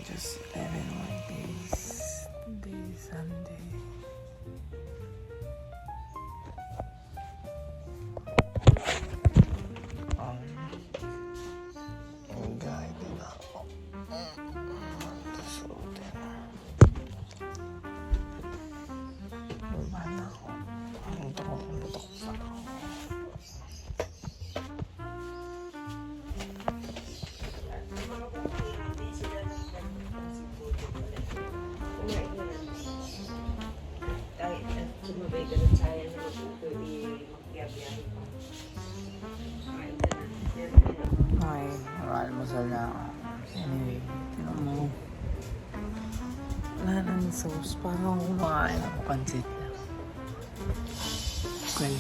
just 11 more days. Today is Sunday. Enjoy din ako. Susutin. Diba na ako? Ang putok sa ako. Ay, almusal na ako. Anyway, tinan mo. Wala nang sauce. Parang kumakain ako pansit lang. Okay.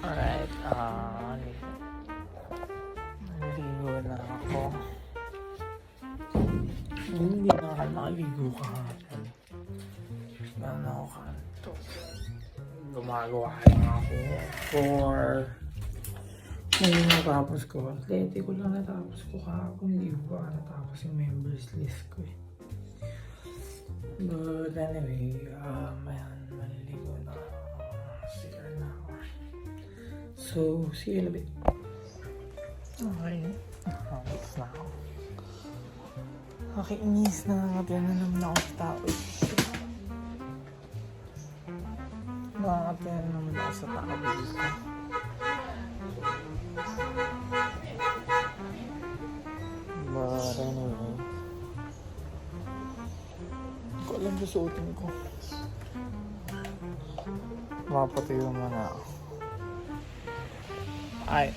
Alright, naligo na ako. Hindi na ako nakaligo kahapon. Ano ako kanto. Gumagawa lang ako for ngayon natapos ko. Atletico lang natapos ko kahapon. Hindi ko pa natapos yung members list ko eh. But anyway, maliligo na ako. CR na ako. So, see you in a bit. Okay. Tapos na ako. Okay, inis na natin na naman ako sa tao. Nakakatayan naman ako sa tao dito. But anyway, hindi ko alam susuotin ko. Mapatayo naman ako. Ay,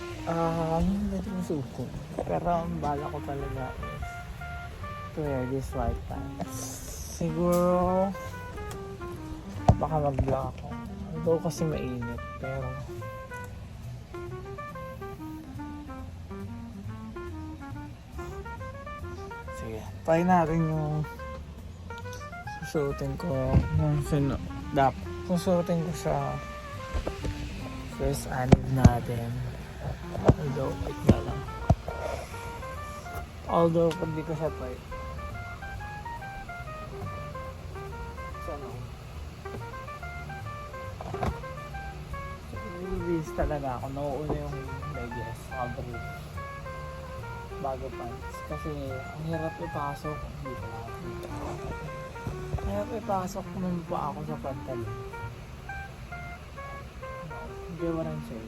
hindi natin susuotin. Pero ang bala ko talaga is to wear this white pants. Siguro baka mag-vlog ako. Although kasi mainit, pero sige, try natin yung susuotin ko yung susuotin ko sa first anniv natin. Although wait na lang, pag di ko siya try talaga ako, nauuna yung leggings, coverage bago pants kasi ang hirap ipasok dito lang ang hirap ipasok kung pa ako sa pantalon. Hindi waran siya,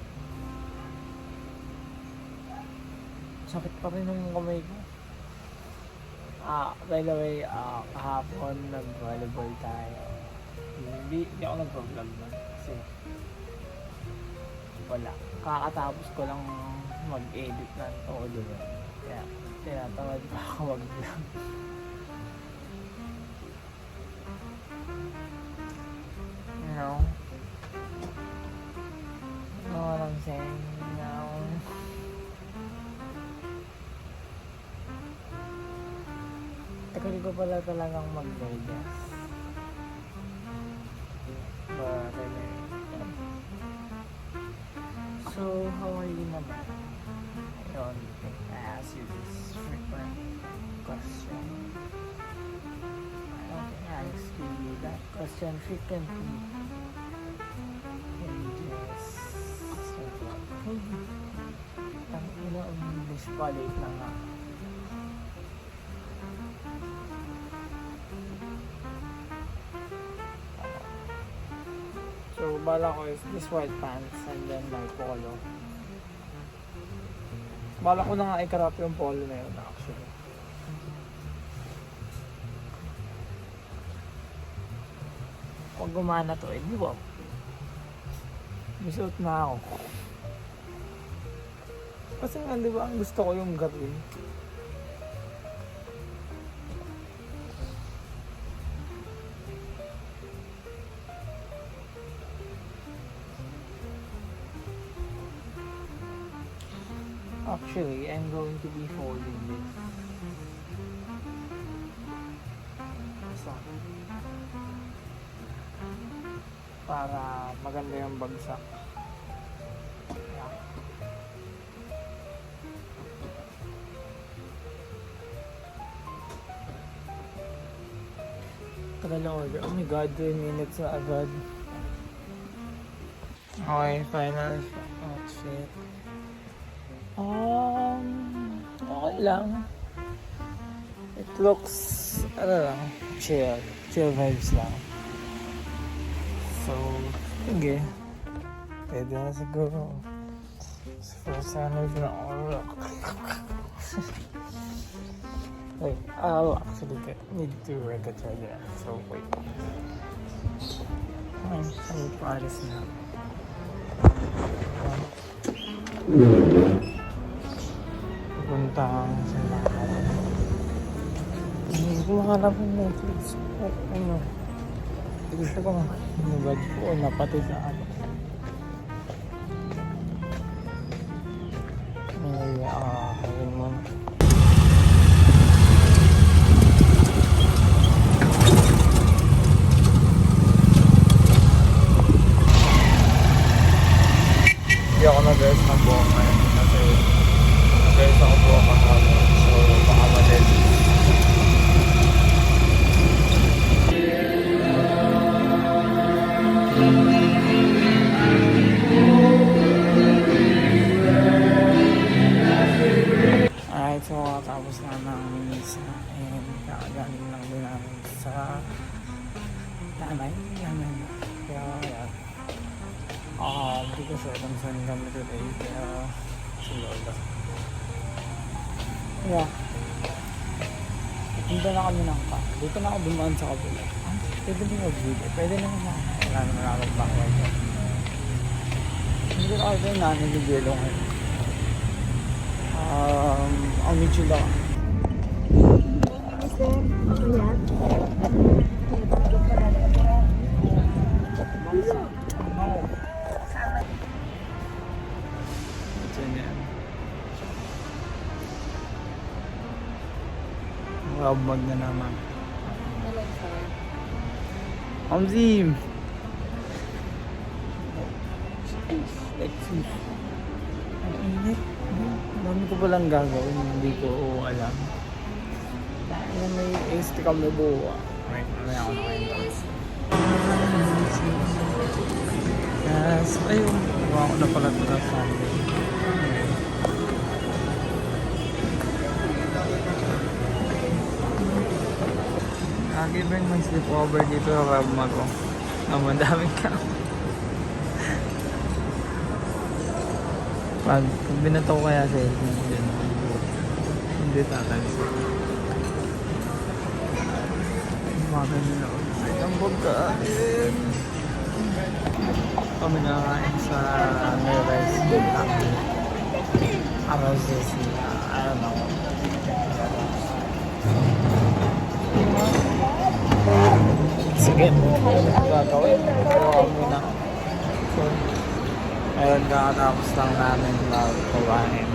sakit pa rin ng kamay ko. By the way, kahapon nag-volleyball tayo. Hindi ako nag-vlog man kasi wala. Kakatapos ko lang mag-edit ng todo doon. Kaya tinatamad pa ako mag-vlog. You know? Know what I'm saying? Now, tagal ko pala talagang mag-Vegas. But anyway. So, how are you naman? I don't think I asked you this frequent question. I don't think I asked you that question frequently. And just ang English palate na nga. So, bala ko is this white pants and then my polo. Bala ko na nga i-crop yung polo na yun actually. Pag gumana to, di ba? Misuot na ako. Kasi nga, di ba, ang gusto ko yung gawin. Actually, I'm going to be folding this. So, para maganda yung bagsak. Yeah. Tagal na order. Oh my god, 2 minutes na agad. Okay, final. Oh shit. Okay lang. It looks, ano lang, chill. Chill vibes lang. So, sige. Pwede na siguro. Sa first time na ako. Wait, I'll actually need to work at earlier. So, wait. Okay, I'm paalis na. Pupunta sa lakad. Hindi ko makalap ng Netflix. Ano? Gusto ko nga. Nabad ko na pati sa ano. Anyway, hawin mo. Hindi ako nag-guys ng buong ngayon kasi nag-guys ako buong kahapon. So, baka malit. Alright, so tapos na namin sa and kakagaling lang din namin sa Tanay. Kaya yan. Hindi ko sure kung saan kami today. Kaya sa Lola. Yeah. Punta na kami ng ka. Dito na ako dumaan sa kabila. Pwede na mag-video. Pwede na naman. Wala naman ako backward. Hindi ko na kayo nanin yung gelo ngayon. Ang medyo lang. Mag na naman. Omzim! Ang init. Dami ko palang gagawin. Hindi ko alam. May AC kami buwa. Wait, mamaya ako nakain. Yes. Ayun. Gawa ko na pala ito na Sunday. Given may sleepover dito sa Rabma ko. Madaming ka. Pag binato ko kaya sa hindi tatansin. Umaga nila ulit ang pagkain. Kami nakain sa Rice Bowl. Araw sa siya. I don't know. Sige, gagawin. Pero muna. So, ngayon kakatapos lang namin kumain.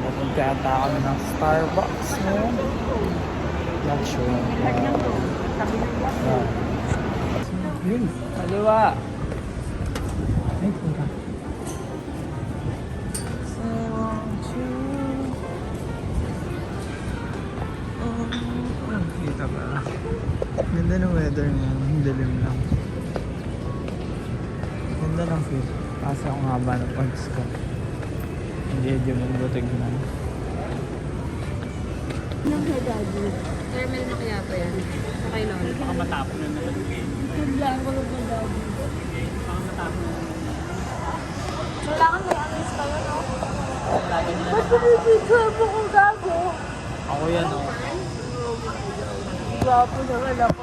Pupunta yata kami ng Starbucks ngayon. Not sure. Yun, kaliwa. Ay, punta. Kita ba? Ganda ng weather ngayon, dilim lang. Ganda ng feel. Kasi ang haba ng pants ko. Hindi mong butig na. Nang kay Daddy. Caramel na kaya pa yan. Sa kay Lola. Baka matapon na naman. Kailangan ko lang kay Daddy. Baka matapon na naman. Kailangan may anis pa yun, no? Lagi nila. Ba't pinipicture mo kung gago? Ako yan, oh. Gapo naman ako.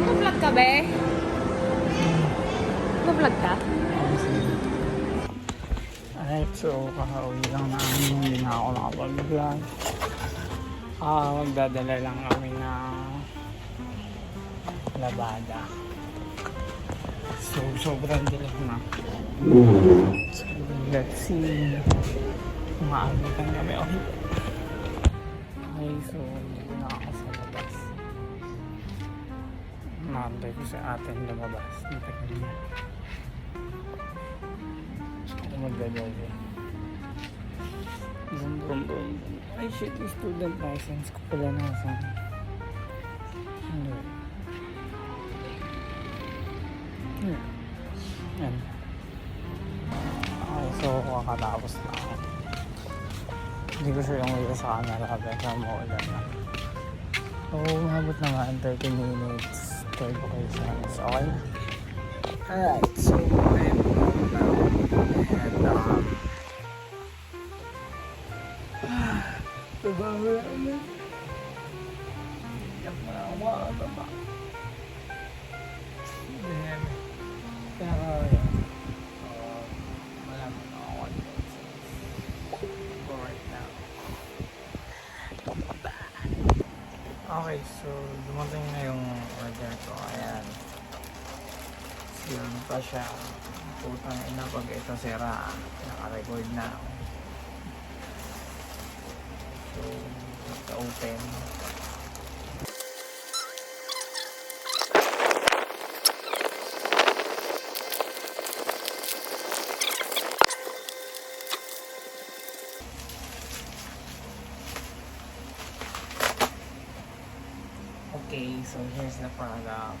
Nag-vlog ka, be? Nag-vlog ka? Alright, so kakauwi lang namin. Hindi na ako nakapag-vlog. Magdadala lang kami ng labada. So, sobrang dilim na. So, let's see. Maabutan kami. Okay, so hindi na ako sa labas. Maantay ko sa atin lumabas. Matagal na. Ako magdadala. Brum, brum, brum. Ay shit, yung student license ko pala nasan. Ano? Yan. Okay, so kakatapos na ako. Hindi ko sure yung wheel sa camera pero maulan na. So, umabot na nga 30 minutes. Third occasion. So, okay na. Alright, so I'm going now. And, trabaho namin. Iyak na ako mga baba. Then, pero yun. Wala mo na ako for right now. Okay, so dumating na yung order ko. Ayan. Sealed pa siya. Putang ina pag ito sira. Naka-record na ako. So, naka-open. Okay, so here's the product.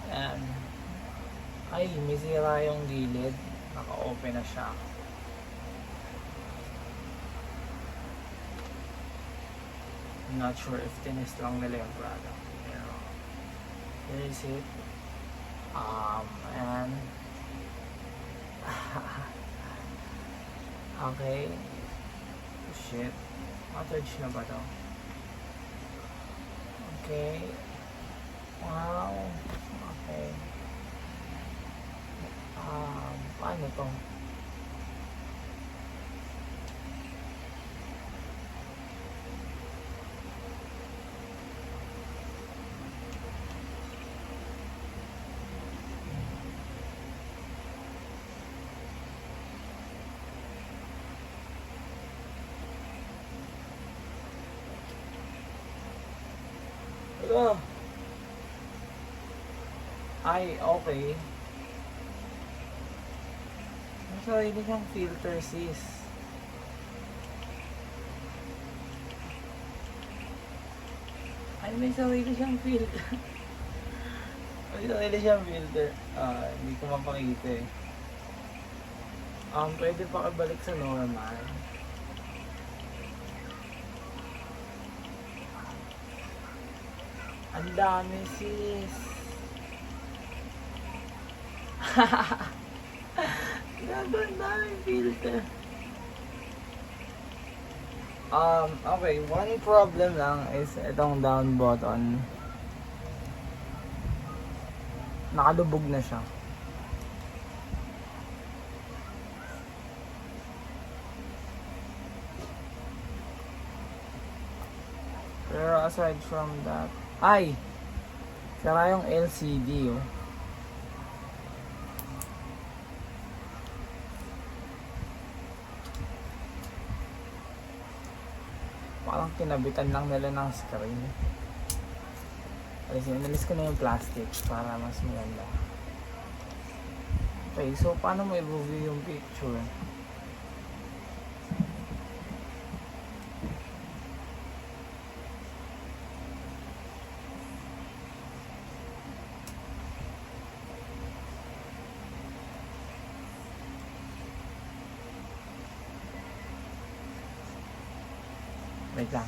And ay, may sira yung gilid. Naka-open na siya. I'm not sure if tinis lang nila yung product. Pero, here is it. And okay. Shit. Outage na ba to? Okay. Wow. Okay. Paano to? Ay, okay. May sarili siyang filter, sis. Ay, may sarili siyang filter. May sarili siyang filter. Hindi ko mapakita eh. Pwede pa kabalik sa normal. Ang dami, sis. Grabe, ang dami filter. Okay, one problem lang is itong down button. Nakalubog na siya. Pero aside from that, ay! Sara yung LCD, oh. Parang kinabitan lang nila ng screen. Inalis ko na yung plastic para mas maganda. Okay, so paano mo i-review yung picture? Wait lang.